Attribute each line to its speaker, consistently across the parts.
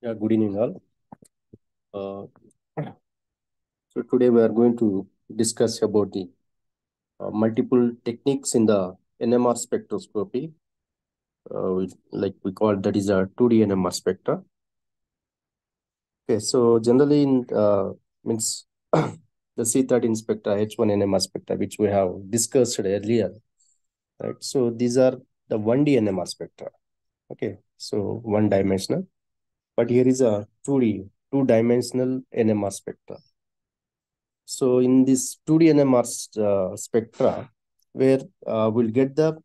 Speaker 1: Yeah, good evening all. Uh, so today we are going to discuss about the multiple techniques in the NMR spectroscopy. Like we call that is a 2D NMR spectra. Okay, so generally in means the C13 spectra, H1 NMR spectra, which we have discussed earlier, right? So these are the 1D NMR spectra. Okay, so one dimensional, but here is a 2D, two-dimensional NMR spectra. So in this 2D NMR spectra, where we'll get the,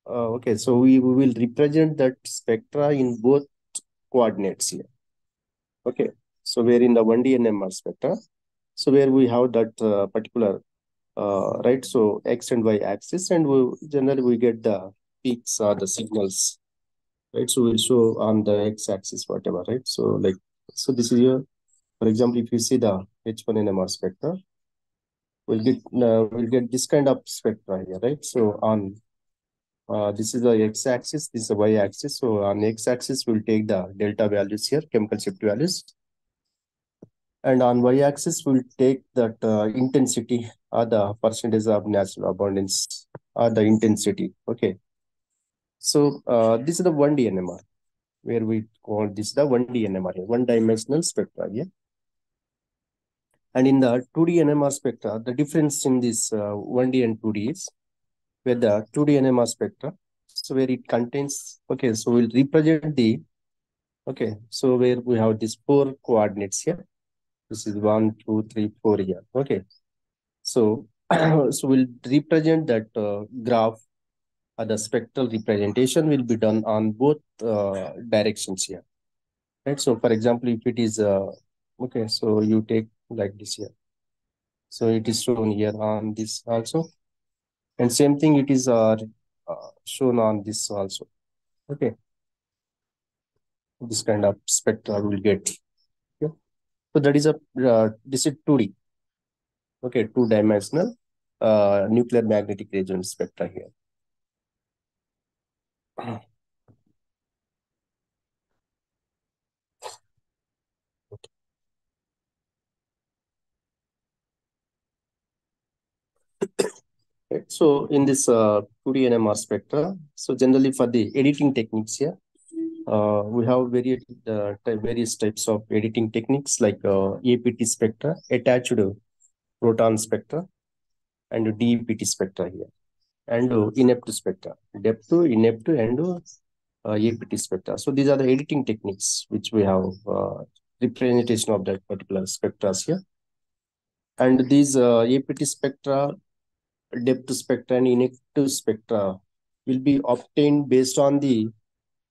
Speaker 1: okay, so we will represent that spectra in both coordinates here. Okay, so we're in the 1D NMR spectra. So where we have that particular, right, so X and Y axis, and generally we get the peaks or the signals, right? So we'll show on the X axis, whatever, right? So like, so this is your, for example, if you see the H1 NMR spectra, we'll get this kind of spectra here, right? So on this is the x-axis, this is the y-axis. So on x-axis, we'll take the delta values here, chemical shift values, and on y-axis, we'll take that intensity or the percentage of natural abundance or the intensity. Okay. So this is the 1D NMR, where we call this the 1D NMR, one-dimensional spectra. Yeah. And in the 2D NMR spectra, the difference in this 1D and 2D is where the 2D NMR spectra, so where it contains, okay, so we'll represent the, okay, so where we have these 4 coordinates here. This is 1, 2, 3, 4 here. Okay. So, so we'll represent that graph, the spectral representation will be done on both directions here. Right. So for example, if it is, okay, so you take like this here. So it is shown here on this also. And same thing, it is shown on this also. Okay. This kind of spectra will get. Okay. So that is a, this is 2D. Okay, two-dimensional nuclear magnetic resonance spectra here. Okay. So in this 2D NMR spectra, so generally for the editing techniques here, we have various types of editing techniques like APT spectra, attached proton spectra, and DEPT spectra here, and inept spectra, depth, inept, and APT spectra. So these are the editing techniques which we have representation of that particular spectra here. And these APT spectra, depth spectra, and inept spectra will be obtained based on the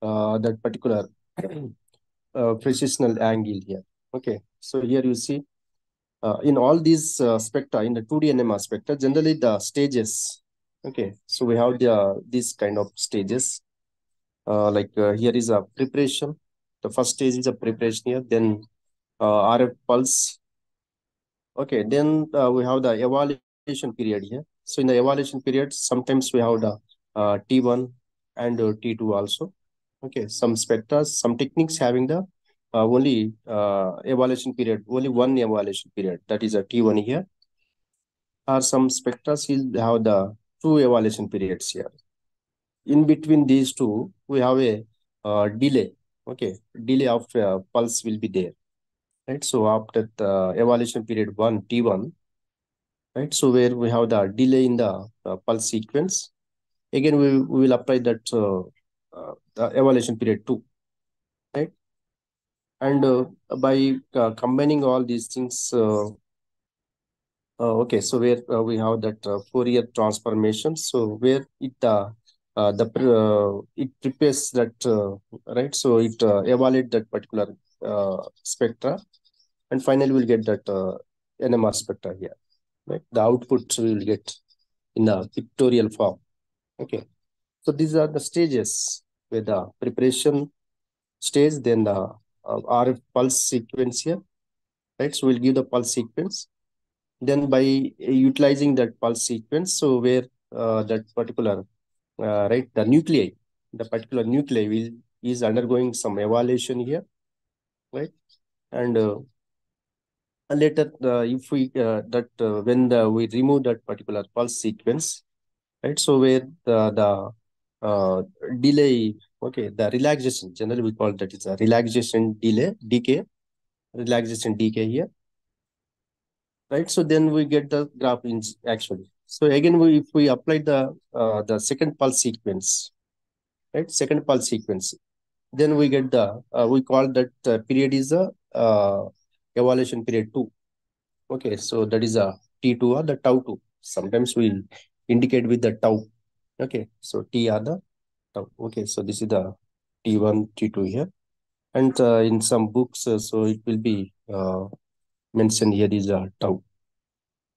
Speaker 1: that particular precessional angle here. Okay, so here you see in all these spectra, in the 2D NMR spectra, generally the stages. Okay, so we have these kind of stages. Like here is a preparation. The first stage is a preparation here. Then RF pulse. Okay, then we have the evaluation period here. So in the evaluation period, sometimes we have the T1 and T2 also. Okay, some spectra, some techniques having the only evaluation period, only one evaluation period, that is a T1 here. Or some spectra will have the 2 evaluation periods here. In between these two, we have a delay. Okay, delay of pulse will be there. Right, so after the evaluation period 1, T1, right, so where we have the delay in the pulse sequence, again we will apply that the evaluation period 2, right? And by combining all these things, okay, so where we have that Fourier transformation, so where it it prepares that right, so it evaluate that particular spectra, and finally we'll get that NMR spectra here, right? The output we will get in the pictorial form. Okay, so these are the stages where the preparation stage, then the RF pulse sequence here, right? So we'll give the pulse sequence. Then by utilizing that pulse sequence, so where that particular right, the particular nuclei is undergoing some evaluation here. right? And later, if we that when we remove that particular pulse sequence, right? So where the delay, okay, the relaxation, generally we call that is a relaxation delay, decay, relaxation decay here, right? So then we get the graph in actually. So again, if we apply the second pulse sequence, right? Second pulse sequence, then we get the we call that period is a evaluation period 2. Okay, so that is a T2 or the tau 2. Sometimes we'll indicate with the tau. Okay, so T are the tau. Okay, so this is the T1, T2 here. And in some books, so it will be mentioned here is a tau,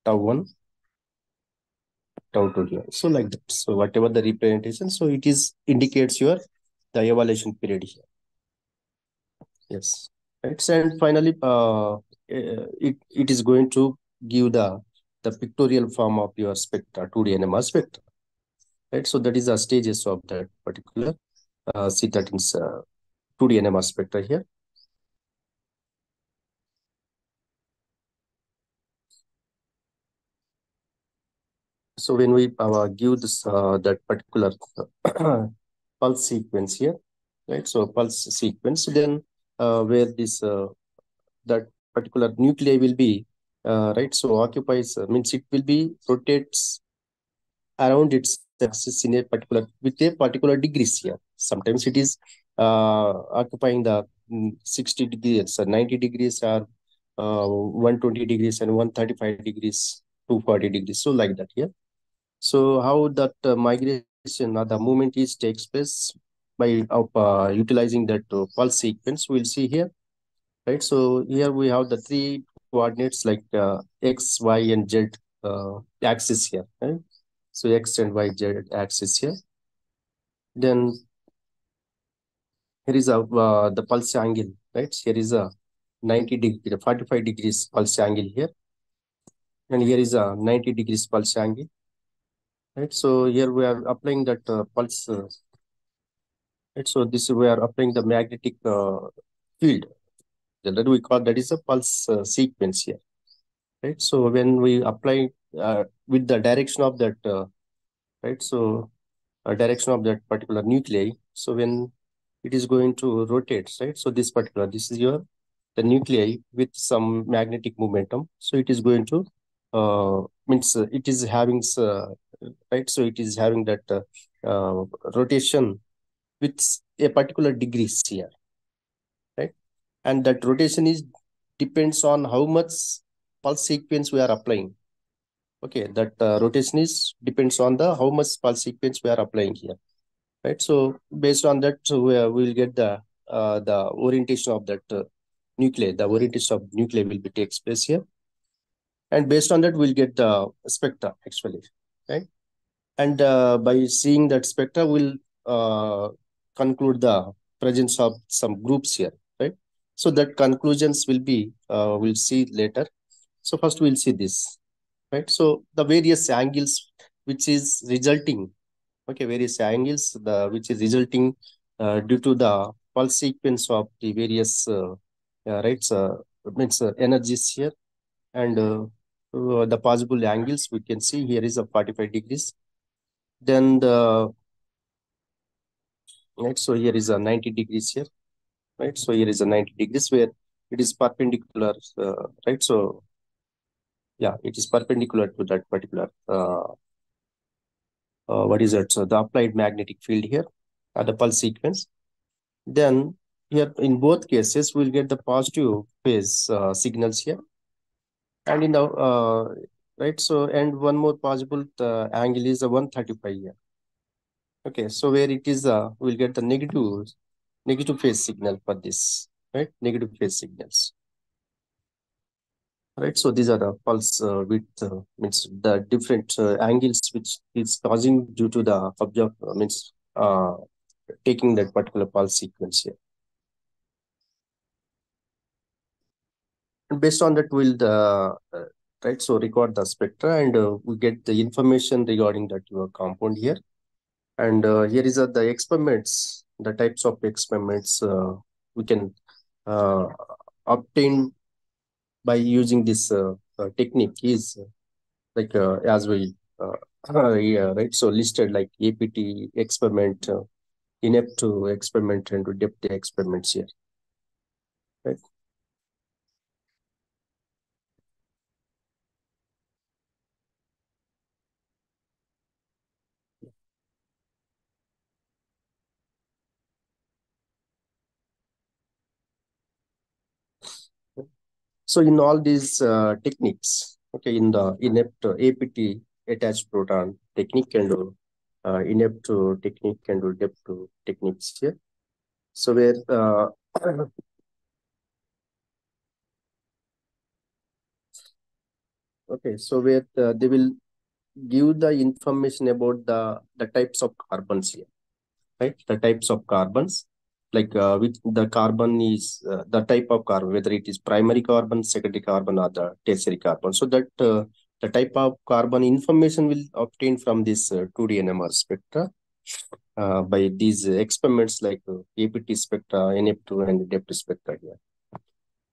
Speaker 1: tau 1, tau 2 here. So like that. So whatever the representation, so it is indicates your the evaluation period here. Yes. Right. And finally, it is going to give the pictorial form of your spectra, 2D NMR spectra. Right. So that is the stages of that particular C13's 2D NMR spectra here. So when we give this that particular pulse sequence here, right? So pulse sequence, then where this that particular nuclei will be right. So occupies means it will be rotates around its axis in a particular with a particular degrees here. Sometimes it is occupying the 60 degrees, 90 degrees, or 120 degrees, and 135 degrees, 240 degrees. So like that here. So how that migration or the movement is takes place by utilizing that pulse sequence, we'll see here, right? So here we have the three coordinates like x, y, and z axis here, right? So x and y z axis here. Then here is the pulse angle, right? Here is a 90 degree, 45 degrees pulse angle here, and here is a 90 degrees pulse angle, right? So here we are applying that pulse. Right? So this we are applying the magnetic field. That we call that is a pulse sequence here, right? So when we apply with the direction of that, right? So direction of that particular nuclei. So when it is going to rotate, right? So this is your the nuclei with some magnetic momentum. So it is going to means it is having right. So it is having that rotation with a particular degrees here, right? And that rotation is depends on how much pulse sequence we are applying. Okay, that rotation is depends on the how much pulse sequence we are applying here, right? So based on that, so we will get the orientation of that nuclei. The orientation of nuclei will be takes place here, and based on that, we'll get the spectra actually, right? And by seeing that spectra, we'll conclude the presence of some groups here, right? So that conclusions will be we'll see later. So first we'll see this, right? So the various angles which is resulting, okay, various angles which is resulting due to the pulse sequence of the various right, means energies here, and the possible angles we can see here is a 45 degrees. Then the right, so here is a 90 degrees here, right? So here is a 90 degrees where it is perpendicular, right? So yeah, it is perpendicular to that particular what is that? So the applied magnetic field here, the pulse sequence. Then here in both cases, we'll get the positive phase signals here. And in the right, so and one more possible angle is a 135 here. Okay, so where it is we'll get the negative phase signal for this, right? Negative phase signals. Right, so these are the pulse width means the different angles which is causing due to the object means taking that particular pulse sequence here. And based on that, we'll right, so record the spectra, and we get the information regarding that your compound here. And here is the experiments, the types of experiments we can obtained by using this technique is as we yeah, right. So listed like APT experiment, inepto experiment, and depth experiments here. Right. So in all these techniques, okay, in the inept APT attached proton technique and inept technique and depth techniques here. So where okay, so where they will give the information about the types of carbons here, right? The types of carbons, like which the carbon is the type of carbon, whether it is primary carbon, secondary carbon, or the tertiary carbon. So that the type of carbon information will obtain from this 2D NMR spectra by these experiments like APT spectra, NF2, and depth spectra here,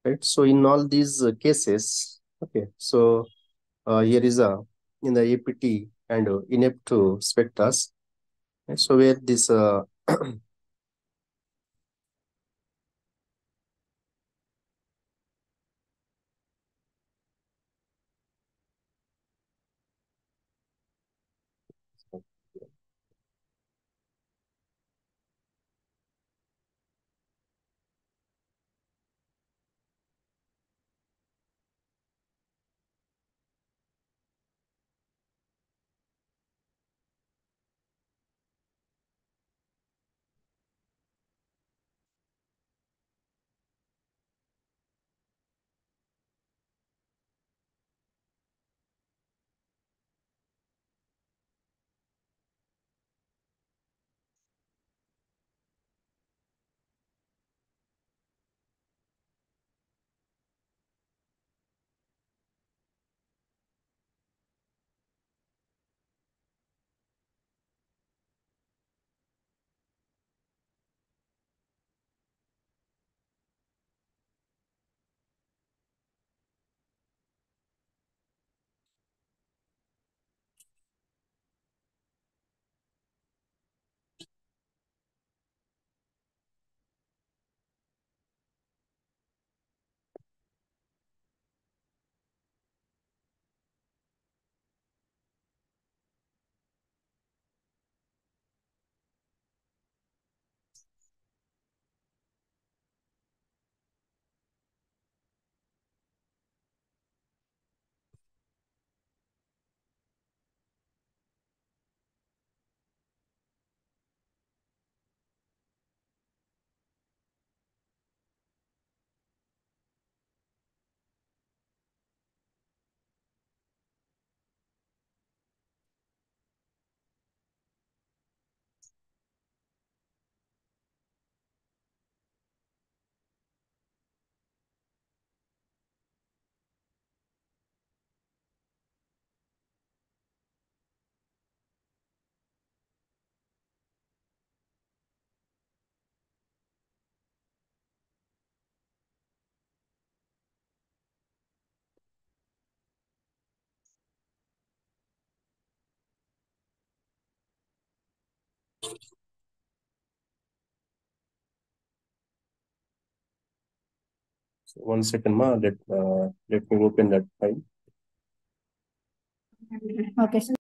Speaker 1: right? So in all these cases, okay, so here is a in the APT and NF2 spectras, right? So where this 1 second, ma. Let me open that file.
Speaker 2: Okay, so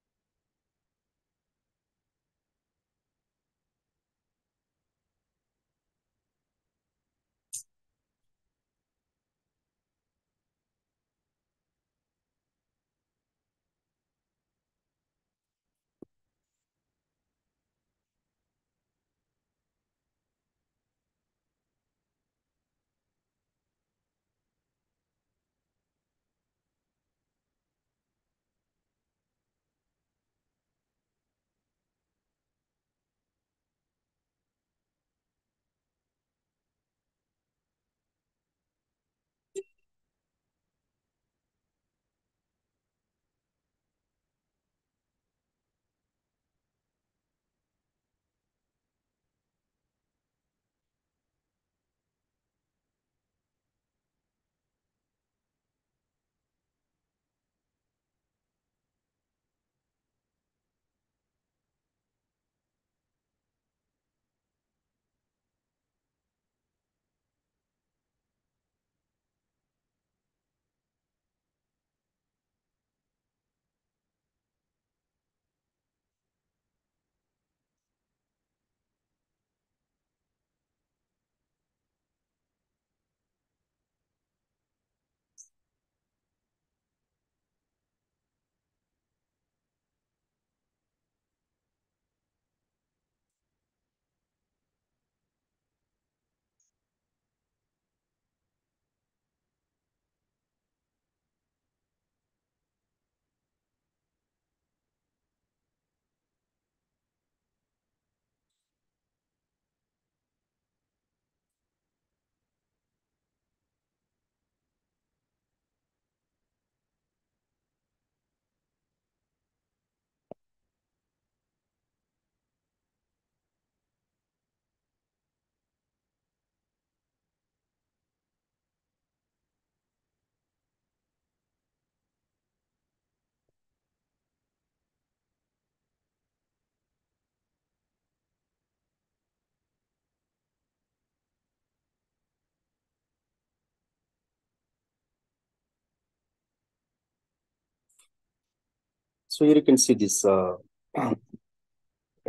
Speaker 1: So here you can see this. Right,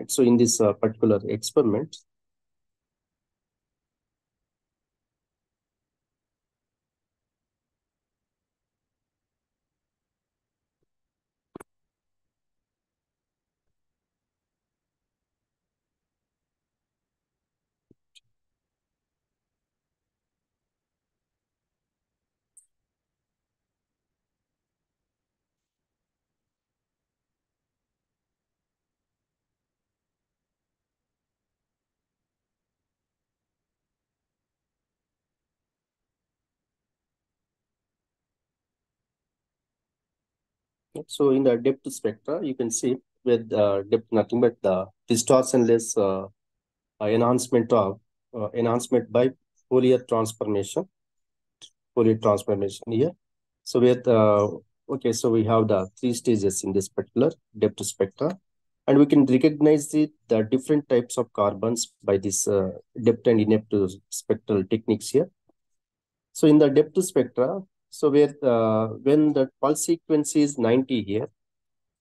Speaker 1: so in this particular experiment, so in the depth spectra, you can see with depth nothing but the distortionless enhancement by Fourier transformation, Fourier transformation here. So with okay, so we have the three stages in this particular depth spectra, and we can recognize the different types of carbons by this depth and inepth spectral techniques here. So in the depth spectra, so where when the pulse sequence is 90 here,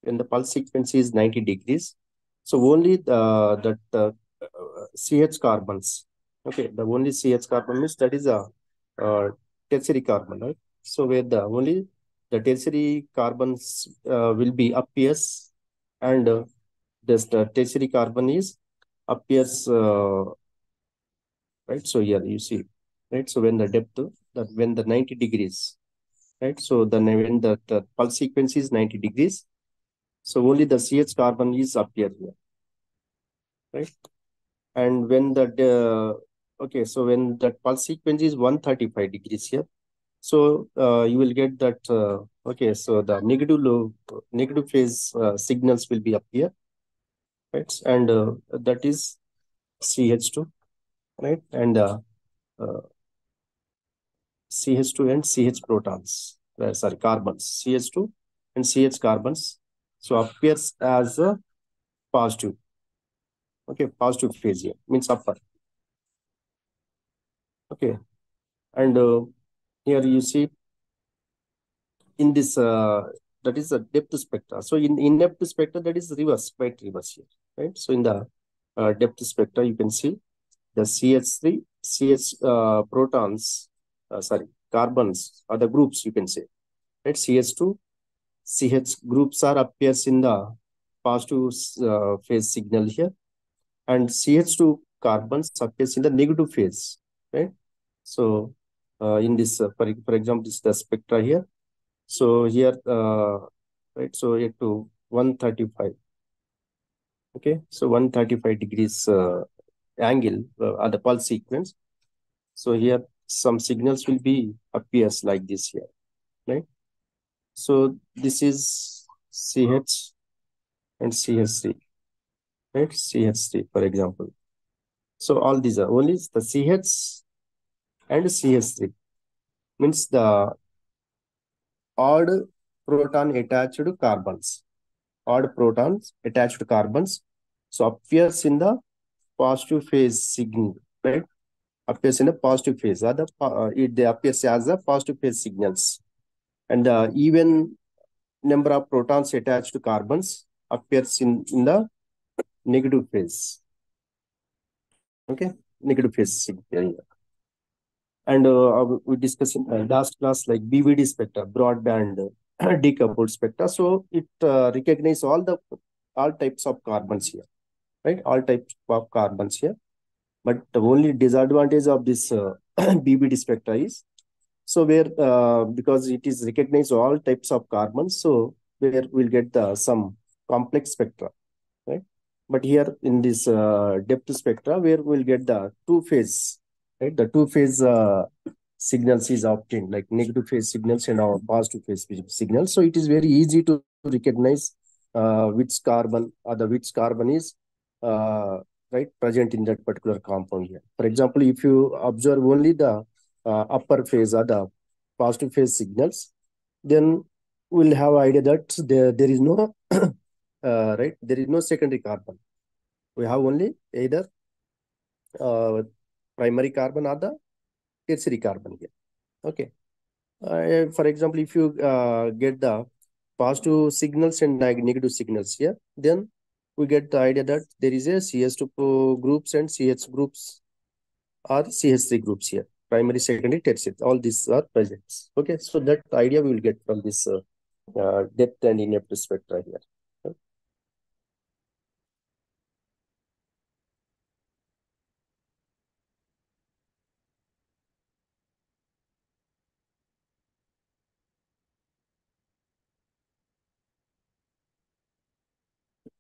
Speaker 1: when the pulse sequence is 90 degrees, so only that CH carbons, okay, the only CH carbon means that is a uh, tertiary carbon, right? So where the only the tertiary carbons will be appears, and this the tertiary carbon is appears, right? So here you see, right? So when the depth, that when the 90 degrees, right? So then when the pulse sequence is 90 degrees, so only the CH carbon is appear here, right? And when okay, so when that pulse sequence is 135 degrees here, so you will get that okay, so the negative phase signals will be appear, right? And that is CH2, right? And uh, CH2 and CH protons, sorry, carbons, CH2 and CH carbons, so appears as a positive, okay, positive phase here, means upper, okay. And here you see in this that is a depth spectra. So in depth spectra, that is reverse, quite reverse here, right? So in the depth spectra, you can see the CH3, CH protons, sorry, carbons are the groups, you can say, right? CH2, CH groups are appears in the positive phase signal here, and CH2 carbons appears in the negative phase, right? So in this, for example, this is the spectra here. So here, right, so here to 135, okay, so 135 degrees angle at the pulse sequence. So here some signals will be appears like this here, right? So this is CH and CH3, right? CH3, for example. So all these are only the CH and CH3, means the odd proton attached carbons, odd protons attached carbons. So appears in the positive phase signal, right? Appears in a positive phase. They appears as a positive phase signals, and the even number of protons attached to carbons appears in the negative phase. Okay, negative phase signal. And we discussed in last class like BVD spectra, broadband decoupled spectra. So it recognizes all types of carbons here, right? All types of carbons here. But the only disadvantage of this BVD spectra is, so where because it is recognized all types of carbons, so where we'll get some complex spectra, right? But here in this depth spectra, where we'll get the two phase, right? The two phase signals is obtained, like negative phase signals and our positive phase signals. So it is very easy to recognize which carbon is right present in that particular compound here. For example, if you observe only the upper phase or the positive phase signals, then we'll have idea that there is no right, there is no secondary carbon. We have only either uh, primary carbon or the tertiary carbon here. Okay. For example, if you get the positive signals and negative signals here, then we get the idea that there is a CS2 groups and CH groups or CH3 groups here. Primary, secondary, tertiary. All these are present. Okay, so that idea we will get from this depth and in-depth spectra here.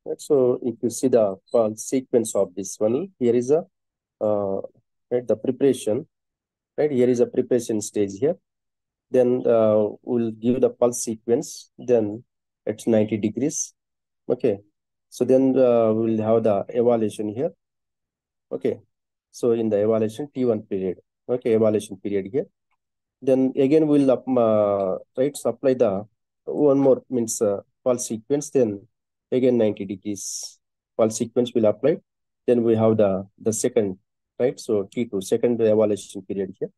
Speaker 1: Right, so if you see the sequence of this one, here is a right, the preparation. Right, here is a preparation stage here. Then we'll give the pulse sequence. Then it's 90 degrees. Okay, so then we'll have the evaluation here. Okay, so in the evaluation T1 period. Okay, evaluation period here. Then again we'll right supply the one more means pulse sequence. Then again 90 degrees pulse sequence will apply. Then we have the second, right? So T2 second evaluation period here,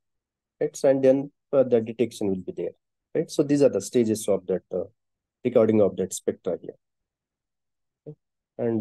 Speaker 1: right? So, and then the detection will be there, right? So these are the stages of that recording of that spectra here. And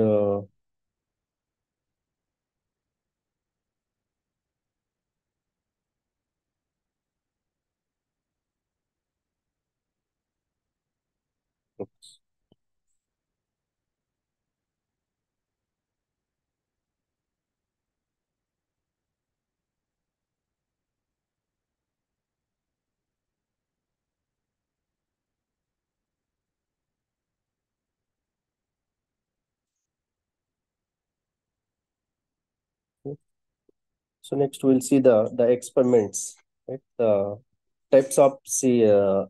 Speaker 1: so next we'll see the experiments, right? The types of see 2D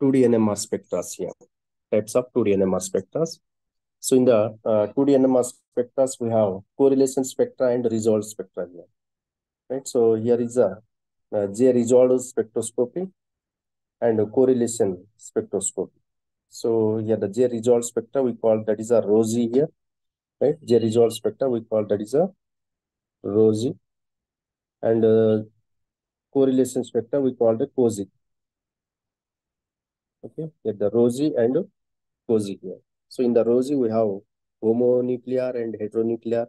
Speaker 1: NMR spectra here. Types of 2D NMR spectra. So in the 2D NMR spectra, we have correlation spectra and resolved spectra here, right? So here is a J resolved spectroscopy and a correlation spectroscopy. So here the J resolved spectra we call that is a rosy here, right? J resolved spectra we call that is a rosy, and correlation spectra we call the cozy. Okay, here the rosy and cozy here. So in the rosy we have homonuclear and heteronuclear,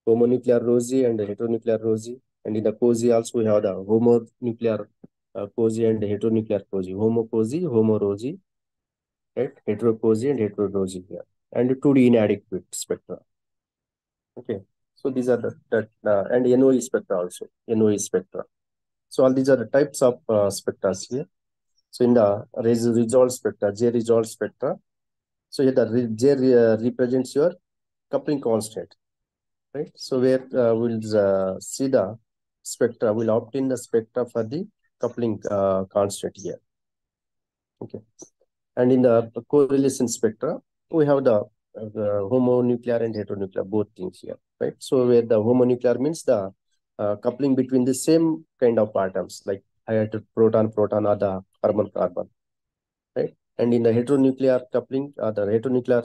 Speaker 1: homonuclear rosy and heteronuclear rosy, and in the cozy also we have the homonuclear cozy and heteronuclear cozy, homo cozy, homo rosy, right? Hetero cozy and hetero rosy here, and 2D inadequate spectra. Okay, so these are the that and NOE spectra also, NOE spectra. So all these are the types of spectra here. So in the resolved spectra, J resolved spectra. So here the J represents your coupling constant, right? So where we'll see the spectra, we'll obtain the spectra for the coupling constant here. Okay, and in the correlation spectra, we have the homonuclear and heteronuclear both things here, right? So where the homonuclear means the coupling between the same kind of atoms like proton proton or the carbon carbon, right? And in the heteronuclear coupling, the heteronuclear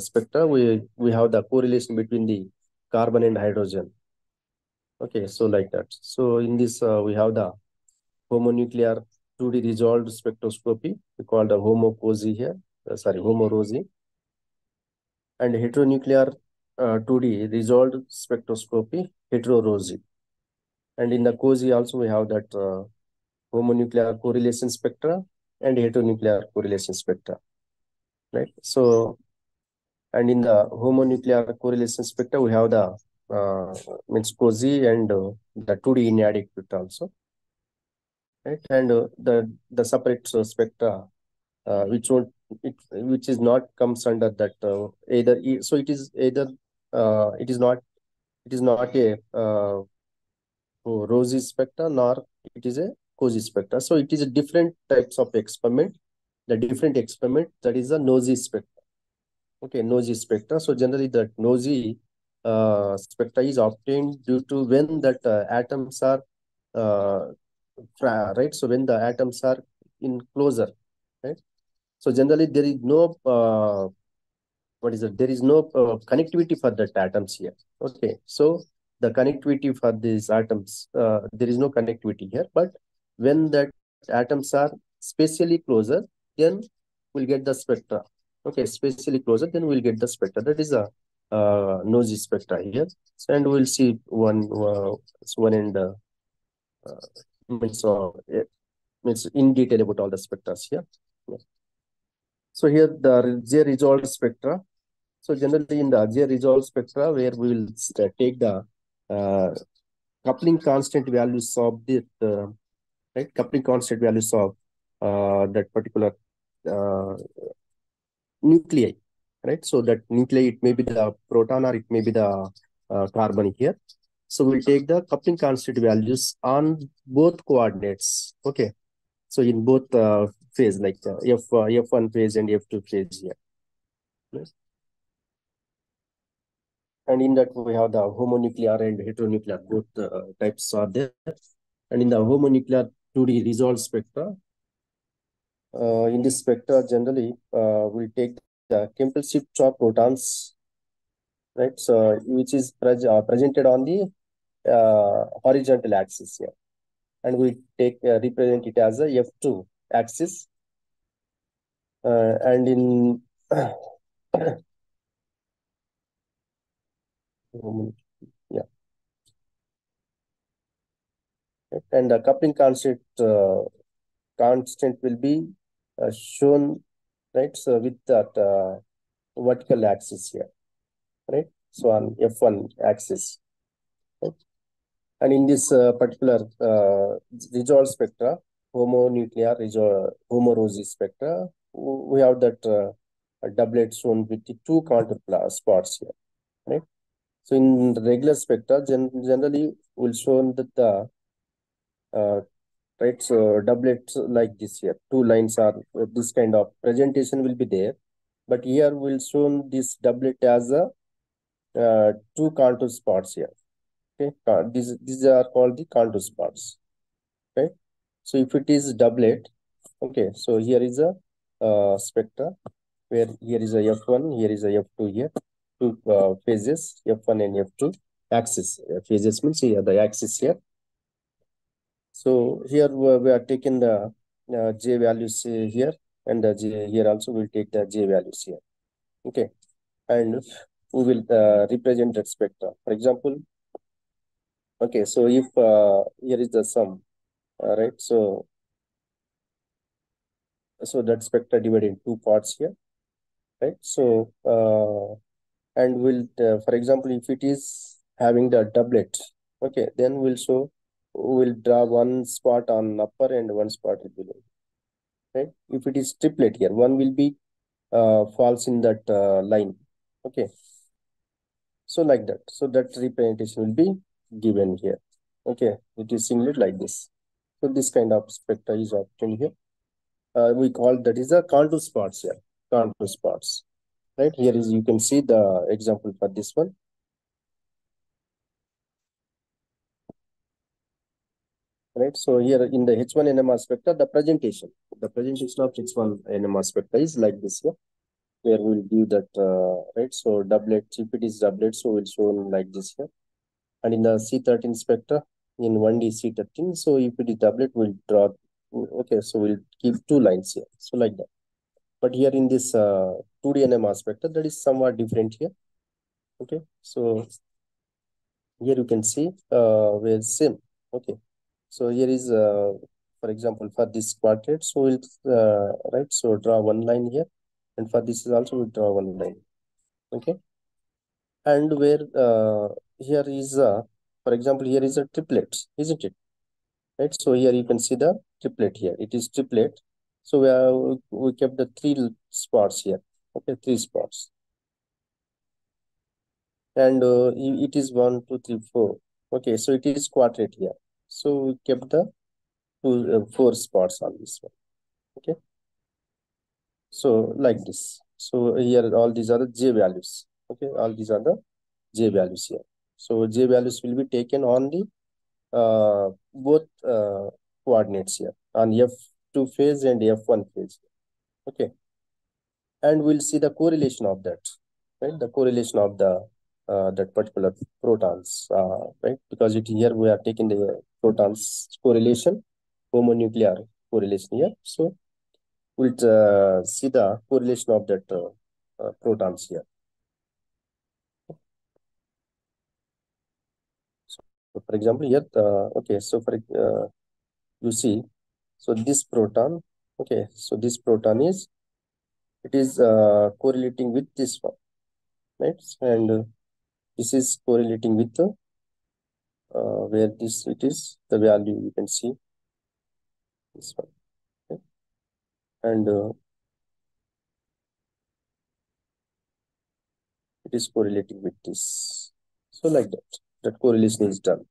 Speaker 1: spectra, we have the correlation between the carbon and hydrogen. Okay, so like that. So in this, we have the homonuclear 2D resolved spectroscopy. We call the homo cozy here. Sorry, homo rosy. And heteronuclear 2D resolved spectroscopy, hetero rosy. And in the cozy also we have that homonuclear correlation spectra and heteronuclear correlation spectra, right? So, and in the homonuclear correlation spectra, we have the means cozy and the 2D inadequate also, right? And the separate spectra, which won't which is not comes under that either. So it is either it is not a rosy spectra nor it is a cozy spectra. So it is a different types of experiment. The different experiment that is a nosy spectra. Okay, nosy spectra. So generally that nosy spectra is obtained due to when that atoms are right. So when the atoms are in closer, right? So generally there is no what is it? There is no connectivity for that atoms here. Okay, so the connectivity for these atoms, there is no connectivity here. But when that atoms are spatially closer, then we'll get the spectra. Okay, spatially closer, then we'll get the spectra. That is a noisy spectra here. And we'll see one end means means in detail about all the spectra here. Yeah. So here the J resolved spectra. So generally in the J resolved spectra, where we will take the coupling constant values of the right coupling constant values of that particular uh, nuclei, right? So that nuclei, it may be the proton or it may be the carbon here. So we'll take the coupling constant values on both coordinates. Okay. So in both phase, like F1 phase and F2 phase here. Right? And in that we have the homonuclear and heteronuclear, both types are there. And in the homonuclear 2D resolved spectra, in this spectra generally we'll take the chemical shift of protons, right? So which is presented on the horizontal axis here, and we take represent it as a F2 axis, and in yeah, and the coupling constant will be shown, right? So with that vertical axis here, right? So on F1 axis, right? And in this particular resolved spectra, homonuclear homorosy spectra, we have that doublet shown with the two contour spots here, right? So in the regular spectra, generally will show that the right, so doublets like this here, two lines are this kind of presentation will be there, but here we'll show this doublet as a two contour spots here. Okay, these are called the contour spots. Okay, so if it is doublet, okay, so here is a spectra where here is a F1, here is a F2 here, two phases, F1 and F2 axis. Phases means here the axis here. So here we are taking the J values here, and the J here also will take the J values here. Okay, and we will represent that spectra. For example, okay, so if here is the sum, right? So that spectra divided in two parts here, right? So and we'll for example, if it is having the doublet, okay, then we'll draw one spot on upper and one spot below, right? If it is triplet here, one will be falls in that line, okay, so like that. So that representation will be given here, okay. It is singlet like this. So this kind of spectra is obtained here. We call that is a contour spots here, contour spots, right? Here is, you can see the example for this one, right? So here in the H1 NMR spectra, the presentation of H1 NMR spectra is like this here, where we'll give that, right? So doublet, if it is doublet, so we'll show like this here. And in the C13 spectra, in 1D C13, so if it is doublet, we'll draw, okay, so we'll keep two lines here, so like that. But here in this 2D NMR spectra, that is somewhat different here, okay. So here you can see where same, okay. So here is, for example, for this quadrant, so we'll, right, so draw one line here, and for this is also we'll draw one line, okay. And where here is, for example, here is a triplet, isn't it? Right. So here you can see the triplet here. It is triplet. So we kept the three spots here. Okay, three spots, and it is 1, 2, 3, 4. Okay, so it is quadrant here. So we kept the four spots on this one. Okay, so like this. So here all these are the J values. Okay, all these are the J values here. So J values will be taken on the both coordinates here, on F2 phase and F1 phase. Okay, and we'll see the correlation of that, right? The correlation of the that particular protons, right? Because it here we are taking the protons correlation, homonuclear correlation here. So we'll see the correlation of that protons here. So for example, here, okay, so for you see, so this proton, okay, so this proton is, it is correlating with this one, right? And this is correlating with the where this it is, the value you can see this one, okay? And it is correlating with this. So like that correlation is done.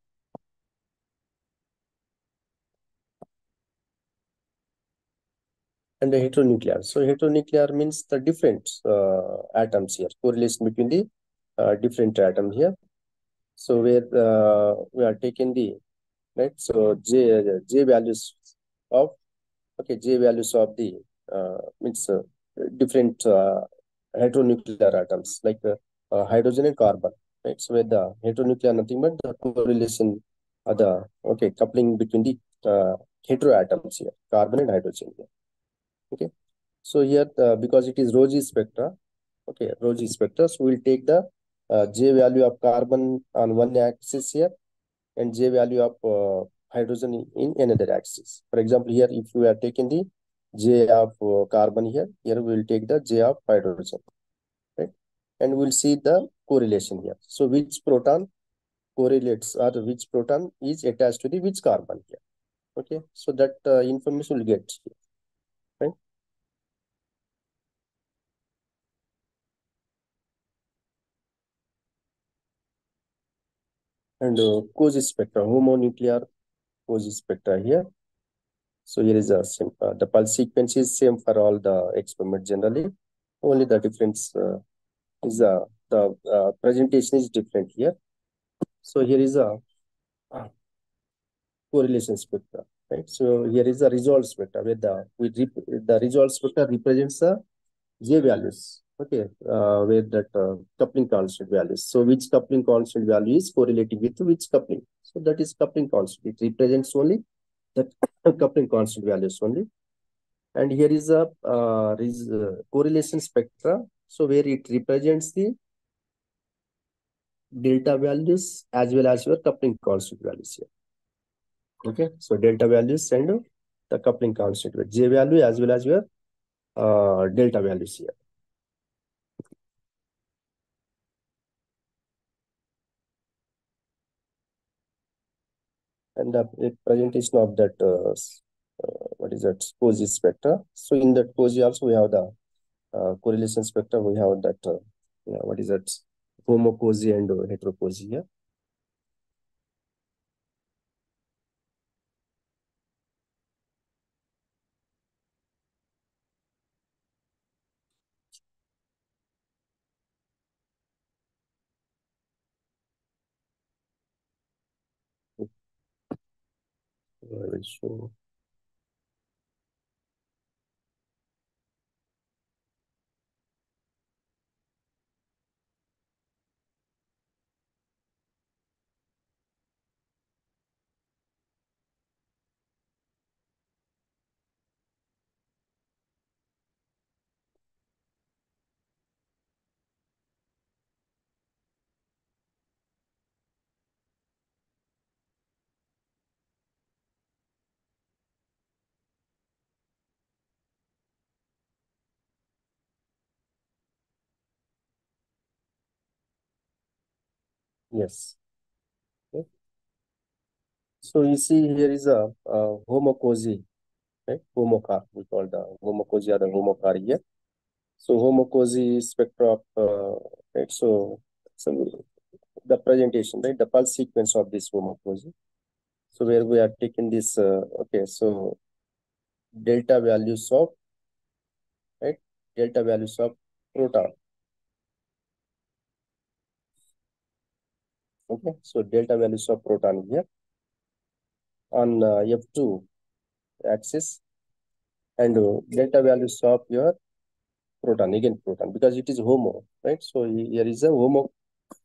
Speaker 1: And the heteronuclear. So heteronuclear means the different atoms here, correlation between the different atom here. So where we are taking the, right, so J values of, okay, J values of the means different heteronuclear atoms like hydrogen and carbon, right? So where the heteronuclear nothing but the correlation, the, okay, coupling between the hetero atoms here, carbon and hydrogen here. Okay, so here because it is rosy spectra, okay, rosy spectra, so we'll take the J value of carbon on one axis here and J value of hydrogen in another axis. For example, here if we are taking the J of carbon here we will take the J of hydrogen, right? And we'll see the correlation here. So which proton correlates, or which proton is attached to the which carbon here. Okay, so that information will get here, right? And Cauchy spectra, homonuclear Cauchy spectra here. So here is a the pulse sequence is same for all the experiment generally. Only the difference is the presentation is different here. So here is a correlation spectra, right? So here is the resolved spectra where the resolved spectra represents the J values. Okay, where that coupling constant values. So which coupling constant value is correlating with which coupling? So that is coupling constant. It represents only the coupling constant values only. And here is a correlation spectra. So where it represents the delta values as well as your coupling constant values here. Okay, so delta values and the coupling constant with J value as well as your delta values here. And the presentation of that what is that Cauchy spectra. So in that Cauchy also we have the correlation spectra. We have that what is that homo Cauchy and hetero Cauchy here. I will show. Yes. Okay. So you see here is a homo Cauchy, right? Homo car, we call the homo Cauchy or the homo car here. So homo Cauchy spectra of, right? So the presentation, right? The pulse sequence of this homo Cauchy. So where we are taking this, okay, so delta values of, right? Delta values of proton. Okay, so delta values of proton here on F2 axis, and delta values of your proton, again proton, because it is homo, right? So here is a homo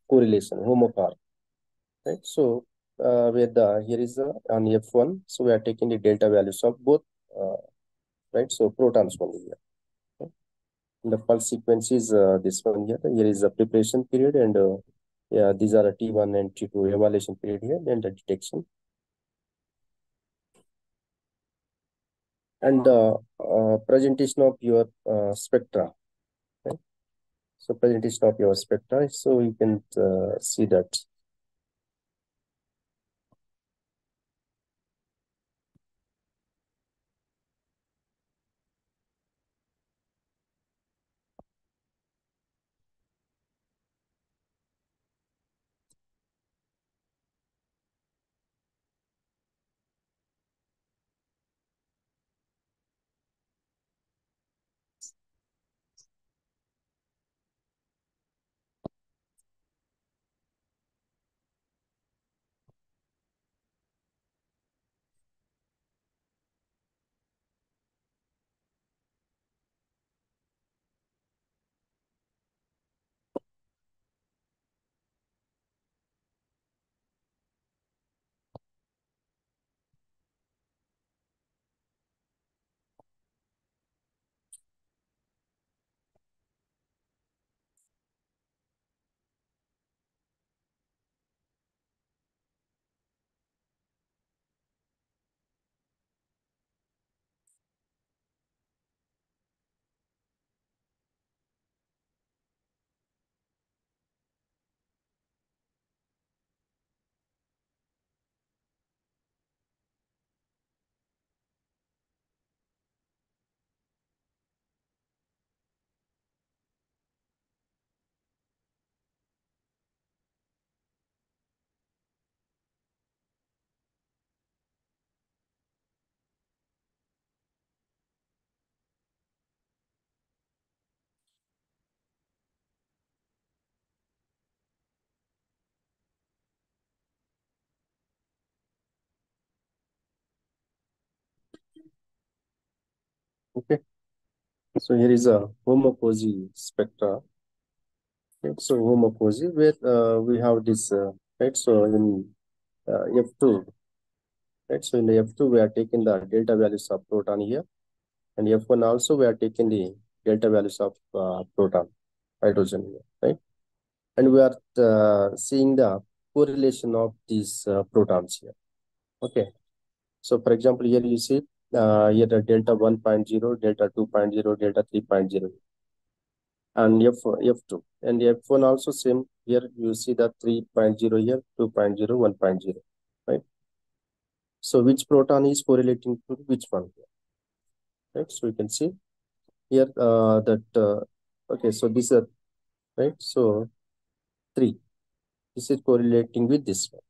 Speaker 1: correlation, homo car, right? So where the here is on F1, so we are taking the delta values of both right? So protons only here. Okay? And the pulse sequence is this one here. Here is the preparation period, and yeah, these are a T1 and T2 evaluation period here, and the detection. And the presentation of your spectra. Right? So presentation of your spectra. So you can see that. Okay. So here is a homopause spectra. Okay. So homopause where we have this right. So in F2, right. So in the F2 we are taking the delta values of proton here, and F1 also we are taking the delta values of proton, hydrogen here, right? And we are seeing the correlation of these protons here. Okay. So for example, here you see here the delta 1.0, delta 2.0, delta 3.0, and F2. And F1 also same. Here you see the 3.0 here, 2.0, 1.0, right? So which proton is correlating to which one here, right? So you can see here that, okay, so this is, right? So 3, this is correlating with this one,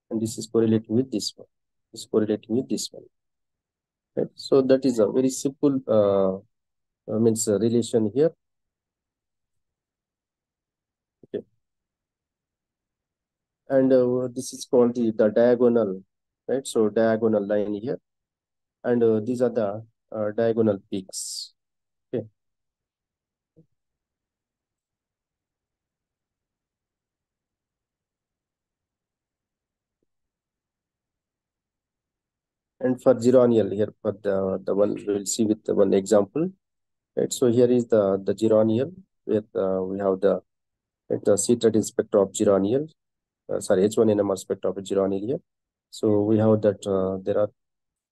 Speaker 1: and this is correlating with this one, this is correlating with this one, right? So that is a very simple means relation here. Okay. And this is called the diagonal, right? So diagonal line here, and these are the diagonal peaks. Okay. And for geranial here, for the one we will see with the one example, right? So here is the geranial where we have the C13 spectra of geranial, sorry, H1 NMR spectra of geranial here. So we have that there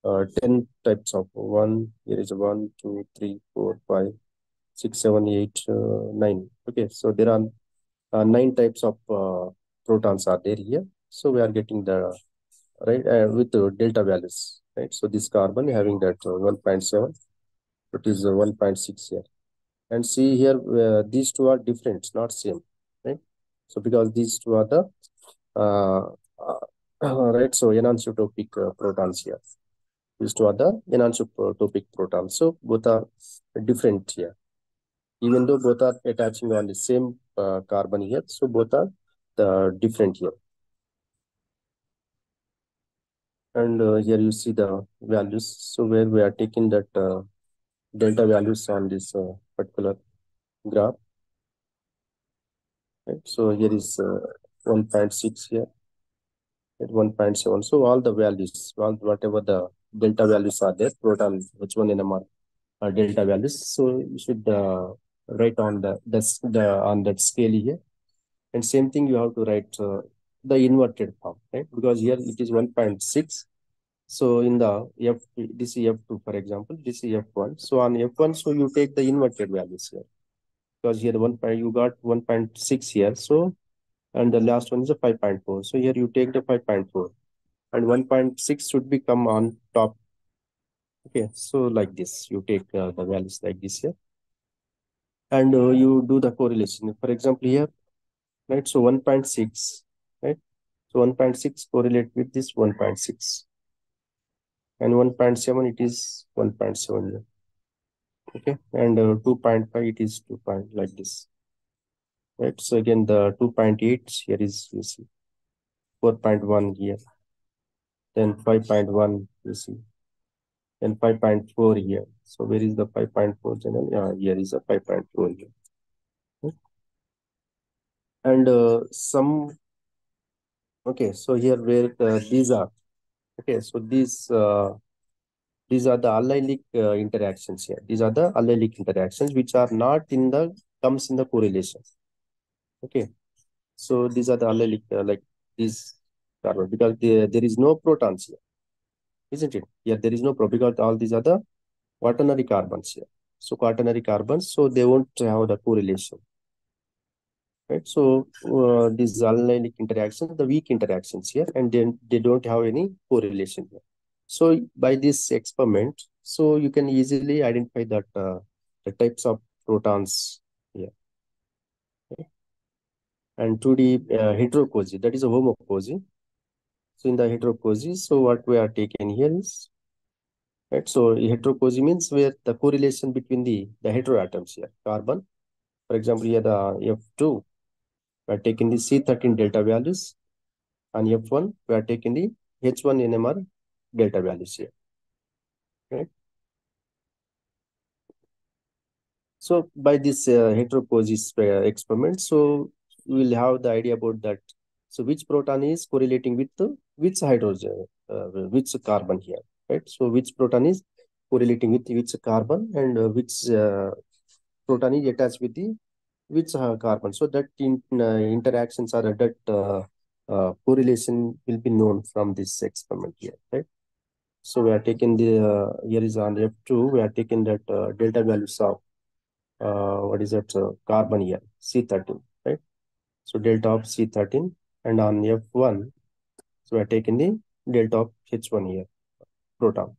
Speaker 1: are 10 types of one. Here is 1, 2, 3, 4, 5, 6, 7, 8, 9. Okay, so there are 9 types of protons are there here. So we are getting the right with the delta values, right? So this carbon having that 1.7, it is 1.6 here. And see here, these two are different, not same, right? So because these two are the uh, right, so anisotropic protons here. These two are the anisotropic protons. So both are different here, even though both are attaching on the same carbon here. So both are the different here. And here you see the values. So where we are taking that delta values on this particular graph. Right? So here is 1.6 here at 1.7. So all the values, all whatever the delta values are there, proton H1 NMR delta values. So you should write on the on that scale here. And same thing you have to write the inverted form, right? Because here it is 1.6. So in the F, this is F2, for example, this is F1. So on F1, so you take the inverted values here. Because here you got 1.6 here. So, and the last one is a 5.4. So here you take the 5.4. And 1.6 should become on top. Okay, so like this, you take the values like this here. And you do the correlation. For example, here, right? So 1.6, right? So 1.6 correlate with this 1.6. And 1.7, it is 1.7. Okay, and 2.5, it is 2 point like this, right? So again, the 2.8 here is, you see, 4.1 here, then 5.1, you see, then 5.4 here. So where is the 5.4 channel? Here is a 5.4 here. Okay. And okay, so here where these are, okay, so these are the allelic interactions here. These are the allelic interactions which are not in the, comes in the correlation. Okay, so these are the allelic, like these carbon, because there is no protons here, isn't it? Yeah, there is no because all these are the quaternary carbons here. So quaternary carbons, so they won't have the correlation, right? So these allelic interactions, the weak interactions here, and then they don't have any correlation here. So by this experiment, so you can easily identify that the types of protons here. Okay? And 2D heterocozy, that is a homocozy. So in the heterocozy, so what we are taking here is, right? So heterocozy means where the correlation between the heteroatoms here, carbon. For example, here the F2, we are taking the C13 delta values, and F1, we are taking the H1 NMR delta values here, right? So by this heterocosis experiment, so we will have the idea about that. So which proton is correlating with which hydrogen, which carbon here, right? So which proton is correlating with which carbon, and which proton is attached with the which carbon. So that interactions are that correlation will be known from this experiment here, right? So we are taking the here is on F2, we are taking that delta values of what is that carbon here, C13, right? So delta of C13, and on F1, so we are taking the delta of H1 here, proton,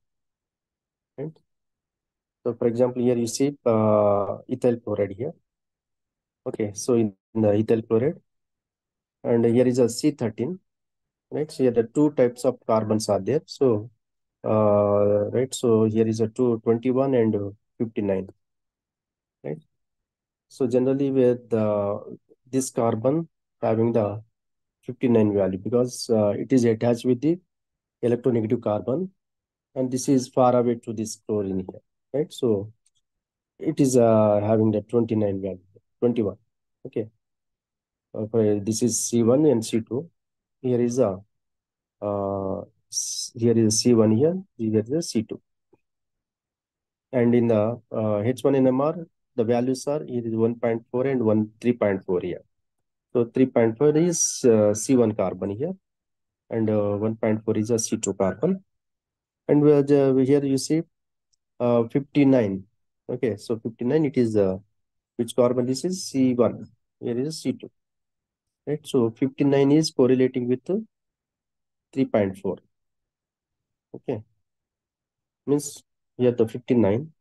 Speaker 1: right? So for example, here you see ethyl chloride here. Okay, so in the ethyl chloride, and here is a C13, right? So here the two types of carbons are there. So right, so here is a 21 and 59, right? So generally with this carbon having the 59 value, because it is attached with the electronegative carbon, and this is far away to this chlorine here, right? So it is having the 29 value, 21. Okay, this is C1 and C2. Here is a here is C1 here, here is a C2. And in the H1 NMR, the values are here is 1.4 and 3.4 here. So 3.4 is C1 carbon here, and 1.4 is a C2 carbon. And here you see 59. Okay, so 59, it is which carbon? This is C1. Here is C2. Right, so 59 is correlating with 3.4. Okay, means here the 59,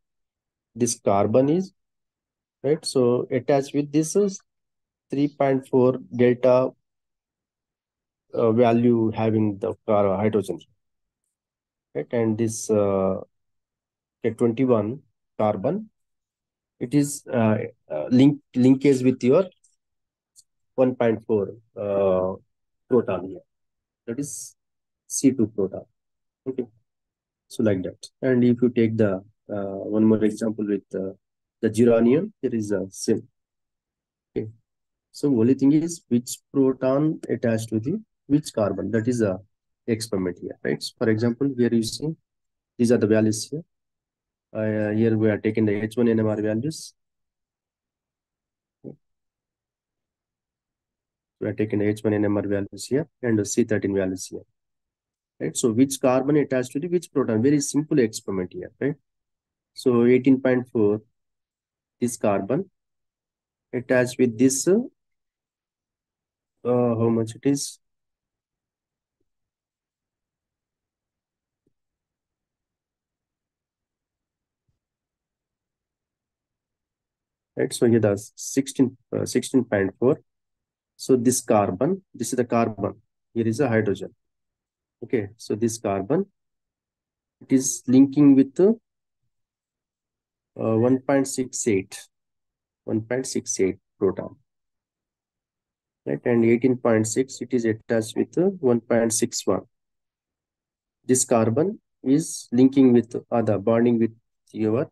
Speaker 1: this carbon is, right, so attached with this is 3.4 delta value having the hydrogen, right? And this 21 carbon, it is linkage with your 1.4 proton here, that is C2 proton. Okay, so like that. And if you take the one more example with the geranium, there is a same. Okay, so only thing is which proton attached to the which carbon, that is a experiment here, right? So for example, here you see these are the values here. Here we are taking the H1 NMR values. We are taking the H1 NMR values here and the C13 values here. Right. So which carbon attached to the which proton? Very simple experiment here. Right. So 18.4, this carbon attached with this, how much it is? Right. So here the 16.4. So this carbon, this is the carbon. Here is a hydrogen. Okay. So this carbon, it is linking with 1.68 proton. Right. And 18.6, it is attached with 1.61. This carbon is linking with other, bonding with your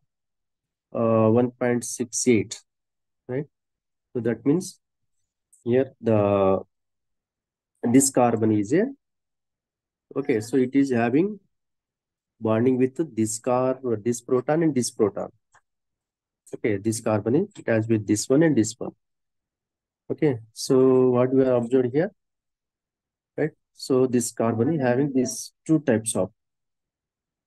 Speaker 1: 1.68. Right. So that means here this carbon is a, okay, so it is having bonding with this proton and this proton. Okay, this carbon is attached with this one and this one. Okay, so what we are observed here, right? So this carbon is having these two types of.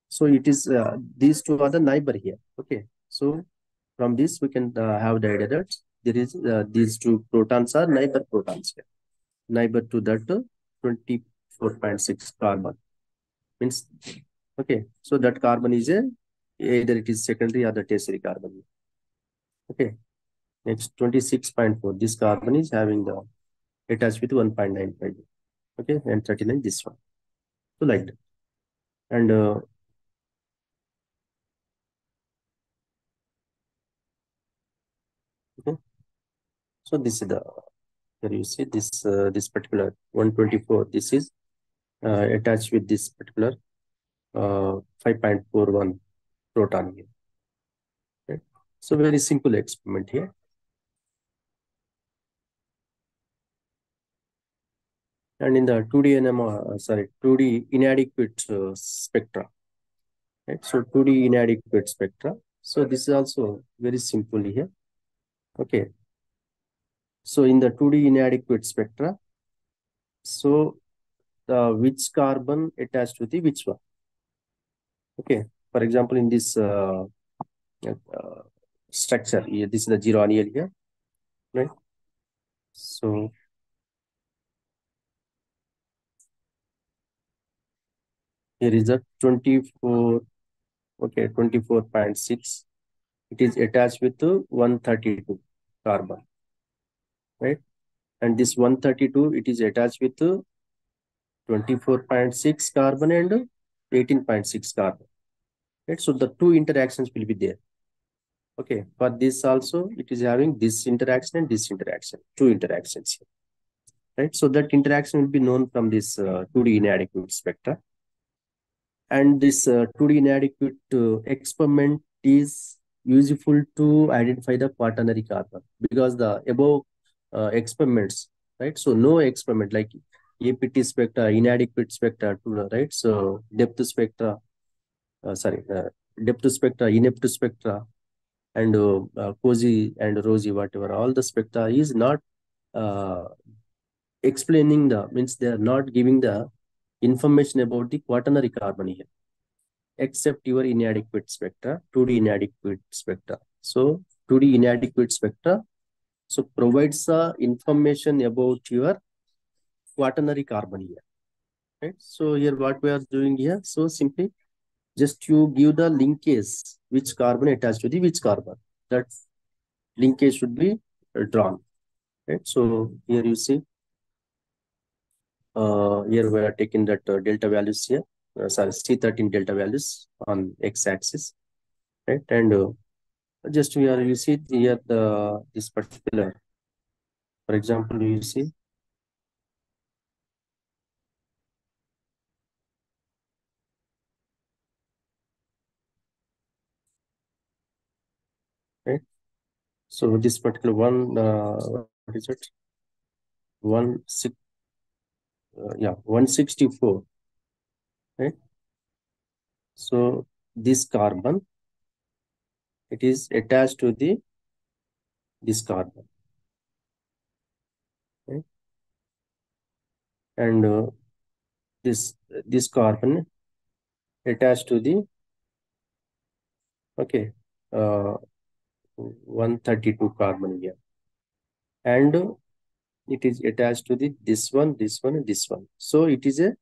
Speaker 1: So it is these two are the neighbor here. Okay, so from this we can have the idea that there is these two protons are neighbor protons here, neighbor to that 24.6 carbon. Means, okay, so that carbon is a, either it is secondary or the tertiary carbon. Okay, next 26.4, this carbon is having the attached with 1.95. Okay, and 39 this one. So like that. And okay, so this is the, here you see this particular 124, this is attached with this particular 5.41 proton here. Okay. So very simple experiment here. And in the 2D NMR, 2D inadequate spectra, right? So 2D inadequate spectra. So this is also very simple here. Okay. So in the 2D inadequate spectra, so which carbon attached to the which one? Okay. For example, in this structure, here, this is the zero annual here, right? So here is a 24, okay, 24.6. It is attached with 132 carbon, right? And this 132, it is attached with 24.6 carbon and 18.6 carbon, right? So the two interactions will be there. Okay, for this also, it is having this interaction and this interaction, two interactions here, right? So that interaction will be known from this 2D inadequate spectra. And this 2D inadequate experiment is useful to identify the quaternary carbon, because the above experiments, right? So no experiment like APT spectra, inadequate spectra, right? So depth spectra, inept spectra, and COSY and ROSY, whatever, all the spectra is not uh, explaining the, means they are not giving the information about the quaternary carbon here, except your inadequate spectra, 2D inadequate spectra. So 2D inadequate spectra, so provides information about your quaternary carbon here. Right? So here what we are doing here, so simply just you give the linkage which carbon attached to the which carbon. That linkage should be drawn. Right? So here you see, here we are taking that delta values here, C13 delta values on x-axis, right? And just we are, you see here this particular, for example, you see, right? So this particular one, what is it? One six, yeah, 164, right? So this carbon, it is attached to the this carbon, right? And this carbon attached to the okay uh, 132 carbon here, and it is attached to the this one, this one, and this one. So it is a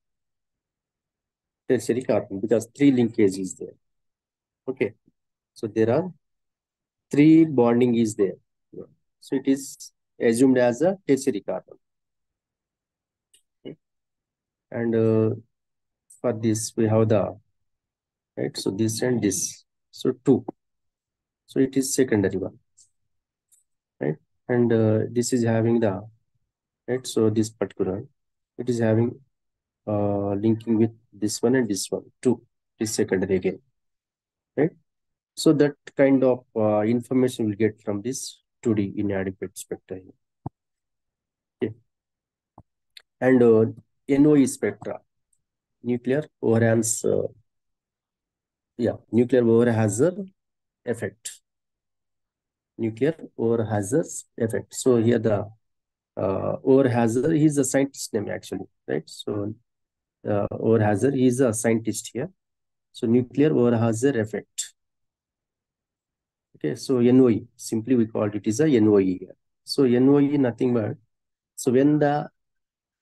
Speaker 1: tertiary carbon because three linkage is there. Okay, so there are three bonding is there. So it is assumed as a tertiary carbon. Okay. And for this we have the right. So this and this. So two. So it is secondary one, right? And this is having the right. So this particular it is having linking with this one and this one. Two is secondary again, right? So that kind of information we'll get from this 2D inadequate spectra. Okay. And NOE spectra, nuclear overhands, nuclear overhazard effect. Nuclear overhazard effect. So here the overhazard, he's a scientist name actually, right? So overhazard, he's a scientist here. So nuclear overhazard effect. Okay, so NOE, simply we called it is a NOE here. So NOE nothing but, so when the,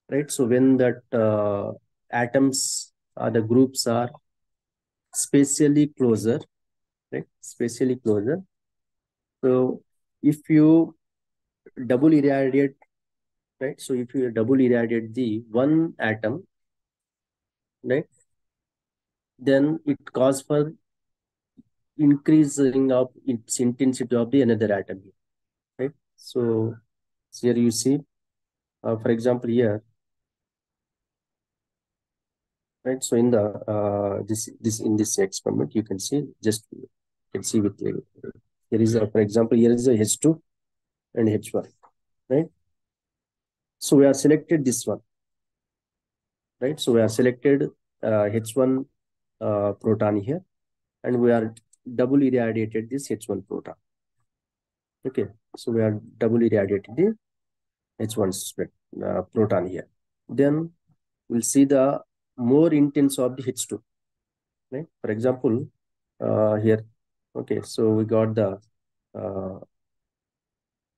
Speaker 1: right, so when that atoms or the groups are spatially closer, right, spatially closer. So if you double irradiate, right, so if you double irradiate the one atom, right, then it causes for increasing of its intensity of the another atom, right? So here you see, for example, here, right? So in the this in this experiment, you can see just you can see with here is a, for example, here is a H2 and H1, right? So we are selected this one, right? So we are selected H1 proton here, and we are double irradiated this H1 proton. Okay, so we are double irradiated the H1 proton here. Then we'll see the more intense of the H2, right? For example, here, okay, so we got the uh,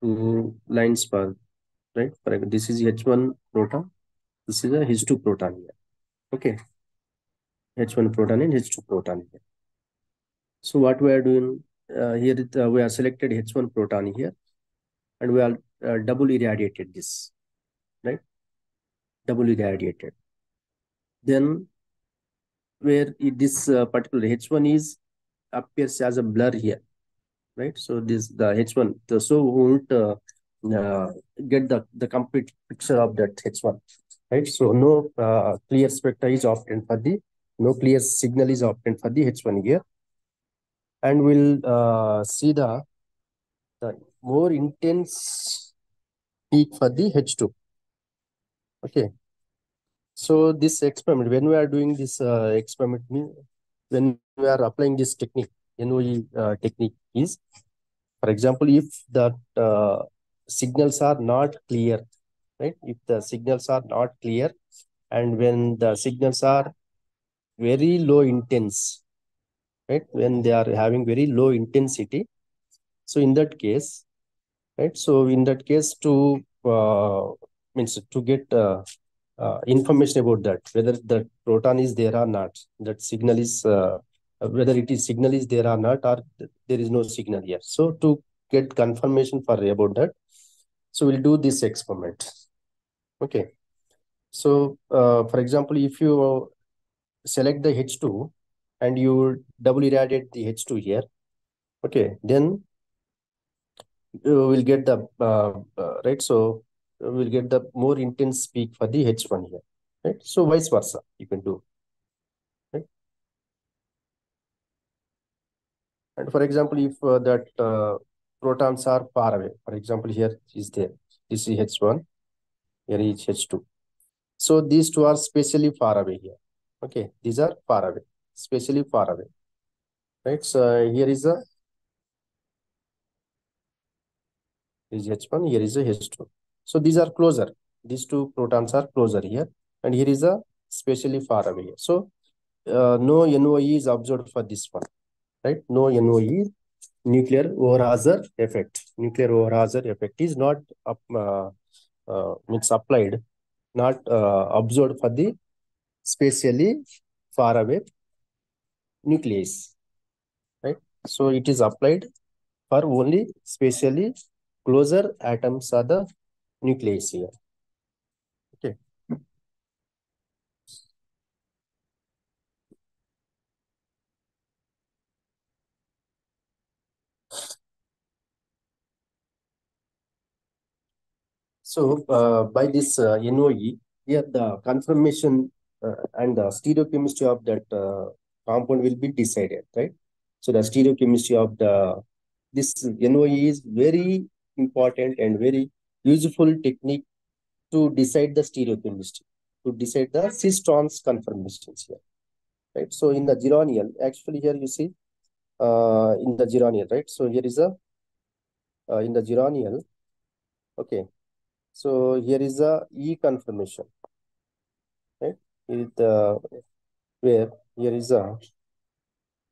Speaker 1: two lines for, right? This is H1 proton, this is a H2 proton here. Okay, H1 proton and H2 proton here. So what we are doing here, we are selected H1 proton here, and we are double irradiated this, right? Double irradiated. Then where this particular H1 is appears as a blur here, right? So this the H1, so we won't get the complete picture of that H1, right? So no clear spectra is obtained for the, no clear signal is obtained for the H1 here, and we'll see the more intense peak for the H2. Okay. So this experiment, when we are doing this experiment, when we are applying this technique, NOE technique is, for example, if the signals are not clear, right? If the signals are not clear, and when the signals are very low intense, right? When they are having very low intensity, so in that case, right? So in that case, to means to get information about that, whether the proton is there or not, that signal is whether it is signal is there or not, or there is no signal here. So to get confirmation for about that, so we'll do this experiment. Okay. So for example, if you select the H2 and you double irradiate the H2 here, okay, then you will get the right. So we'll get the more intense peak for the H1 here, right? So vice versa, you can do, right? And for example, if that protons are far away, for example, here is there, this is H1, here is H2. So these two are spatially far away here. Okay, these are far away, spatially far away, right? So here is a is H1, here is a H2. So these are closer. These two protons are closer here, and here is a spatially far away. So no NOE is observed for this one, right? No NOE, nuclear overhauser effect. Nuclear overhauser effect is not it's applied, not observed for the spatially far away nucleus, right? So it is applied for only spatially closer atoms are the nucleus here. Okay. So by this NOE, here the conformation and the stereochemistry of that compound will be decided, right? So the stereochemistry of the this NOE is very important and very useful technique to decide the stereochemistry, to decide the cis-trans conformations here, right? So in the geraniol, actually here you see in the geraniol, right? So here is a in the geraniol, okay. So here is a E conformation, right? It, where here is a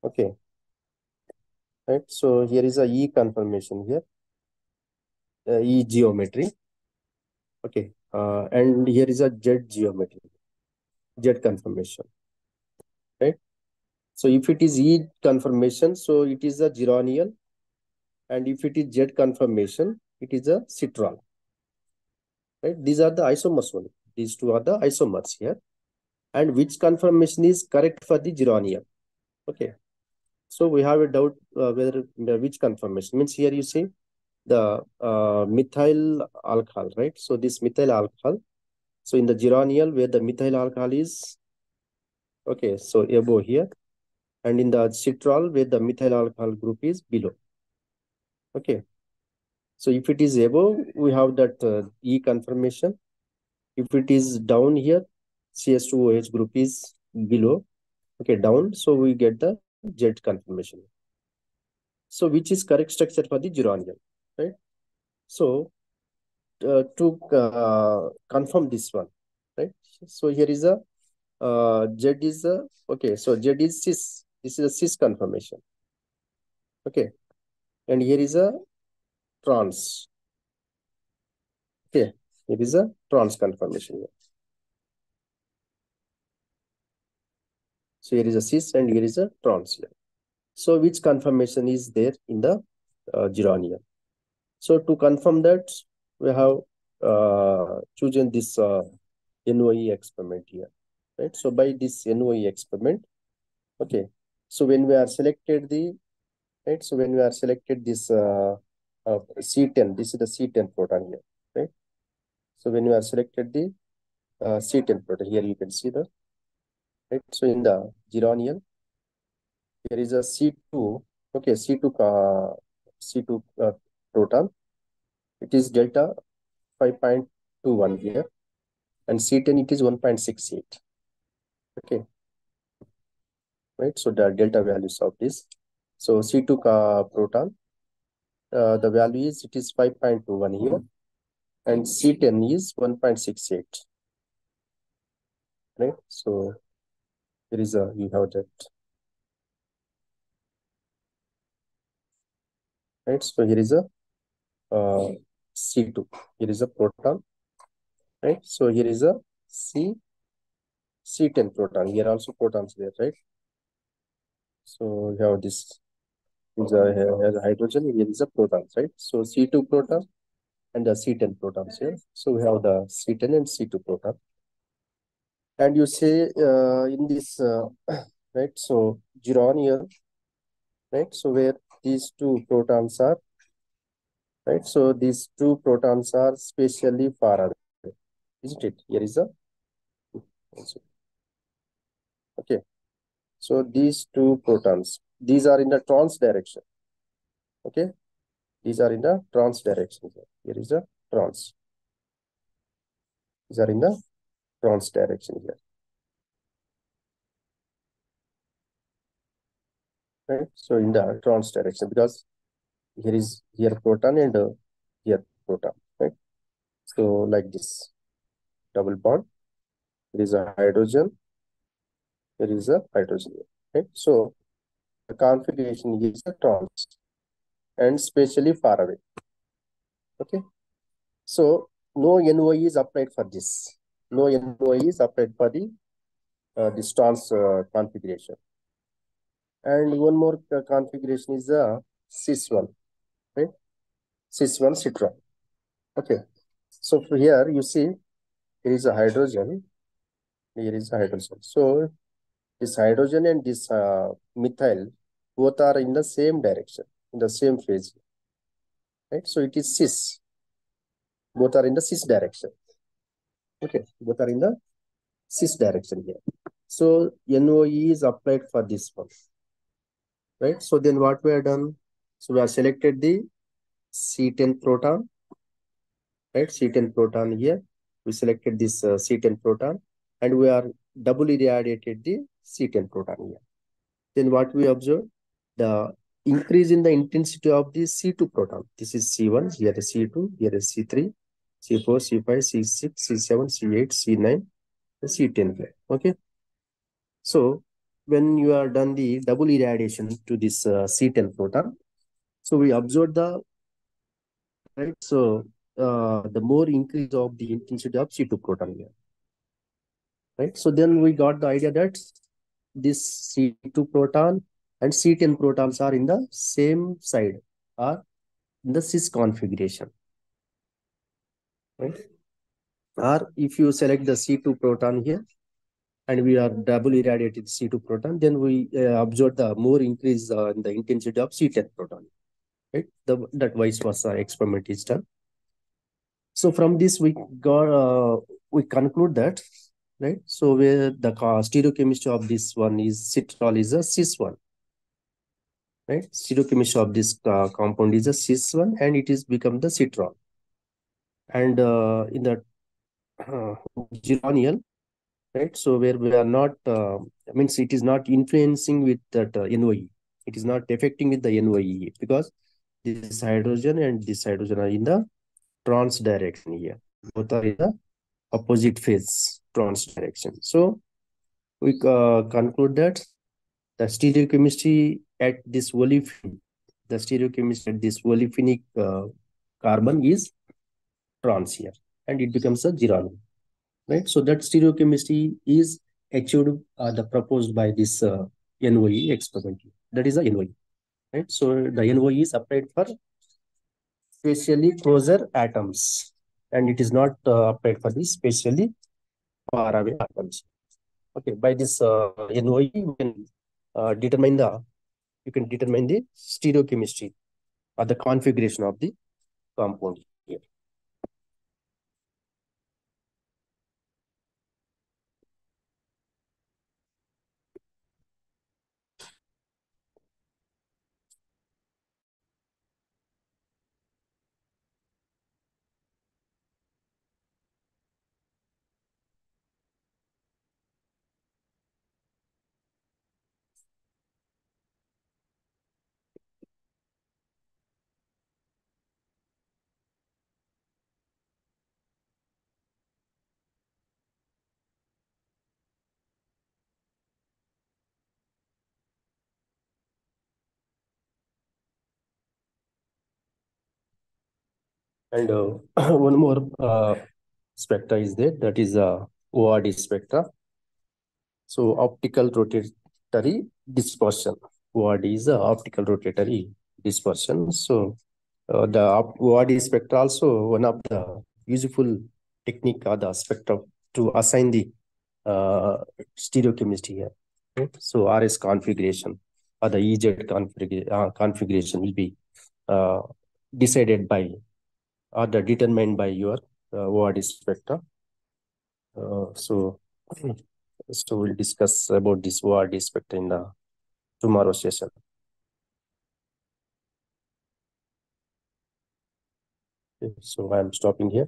Speaker 1: okay, right? So here is a E conformation here, E geometry, okay, and here is a Z geometry, Z conformation, right? So if it is E conformation, so it is a geraniol, and if it is Z conformation, it is a citral, right? These are the isomers only. These two are the isomers here, and which conformation is correct for the geraniol? Okay. So we have a doubt whether which conformation means here you see the methyl alcohol, right? So this methyl alcohol. So in the geraniol where the methyl alcohol is okay, so above here, and in the citral where the methyl alcohol group is below. Okay. So if it is above, we have that E conformation. If it is down here, CS2OH group is below. Okay, down. So we get the Z conformation. So which is correct structure for the geraniol, right? So to confirm this one, right? So here is a Z is a okay. So Z is cis. This is a cis conformation. Okay, and here is a trans. Okay, here is a trans conformation here. So here is a cis and here is a trans here. So which conformation is there in the geraniol? So to confirm that, we have chosen this NOE experiment here, right? So by this NOE experiment, okay. So when we are selected the right, so when we are selected this C10, this is the C10 proton here, right? So when we are selected the C10 proton here, you can see the right. So in the geraniol, here is a C2, okay, C2 proton. It is delta 5.21 here, and C10 it is 1.68. Okay, right. So the delta values of this. So C2 proton, the value is it is 5.21 here, and C10 is 1.68. Right. So there is a you have that. Right. So here is a C2. Here is a proton. Right. So here is a C10 proton. Here also protons there, right? So you have this is a has a hydrogen. Here is a proton, right? So C2 proton and the C10 protons here. So we have the C10 and C2 proton. And you say in this right? So geraniol, right? So where these two protons are, right? So these two protons are spatially far away, isn't it? Here is a okay. So these two protons, these are in the trans direction. Okay, these are in the trans direction. Here is a trans. These are in the trans direction here. Right. So in the trans direction, because here is here proton and here proton, right? So like this, double bond. There is a hydrogen. There is a hydrogen, right? So the configuration is a trans and spatially far away. Okay. So no NOE is applied for this. No NOE is applied for the this trans configuration. And one more configuration is the cis1, right? Cis1 citron. Okay. So here you see here is a hydrogen. Here is a hydrogen. So this hydrogen and this methyl both are in the same direction, in the same phase, right? So it is cis. Both are in the cis direction. Okay, both are in the cis direction here. So NOE is applied for this one, right? So then what we have done? So we have selected the C10 proton, right? C10 proton here. We selected this C10 proton and we are doubly irradiated the C10 proton here. Then what we observe? The increase in the intensity of the C2 proton. This is C1, here is C2, here is C3, C4, C5, C6, C7, C8, C9, C10. Okay. So when you are done the double irradiation to this C10 proton, so we observe the right. So the more increase of the intensity of C2 proton here, right? So then we got the idea that this C2 proton and C10 protons are in the same side, or in the cis configuration, right? Or if you select the C2 proton here and we are double irradiated C2 proton, then we observe the more increase in the intensity of C10 proton, right? That vice versa experiment is done. So from this we conclude that, right? So where the stereochemistry of this one is citral is a cis one, right? Stereochemistry of this compound is a cis one and it is become the citral. And in the geranial, right? So where we are not, means it is not influencing with that NOE. It is not affecting with the NOE because this hydrogen and this hydrogen are in the trans direction here. Both are in the opposite phase trans direction. So we conclude that the stereochemistry at this olefin, the stereochemistry at this olefinic carbon is trans here, and it becomes a geranium, right? So that stereochemistry is achieved the proposed by this NOE experiment. That is the NOE, right? So the NOE is applied for spatially closer atoms, and it is not applied for the spatially far away atoms. Okay, by this NOE, you can determine the stereochemistry or the configuration of the compound here. And one more spectra is there, that is ORD spectra. So optical rotatory dispersion. ORD is optical rotatory dispersion. So the ORD spectra also one of the useful technique or the spectra to assign the stereochemistry here. Right? So RS configuration or the EZ configuration will be uh, decided by or determined by your ORD spectra. So we'll discuss about this ORD spectra in the tomorrow session. Okay, so I'm stopping here.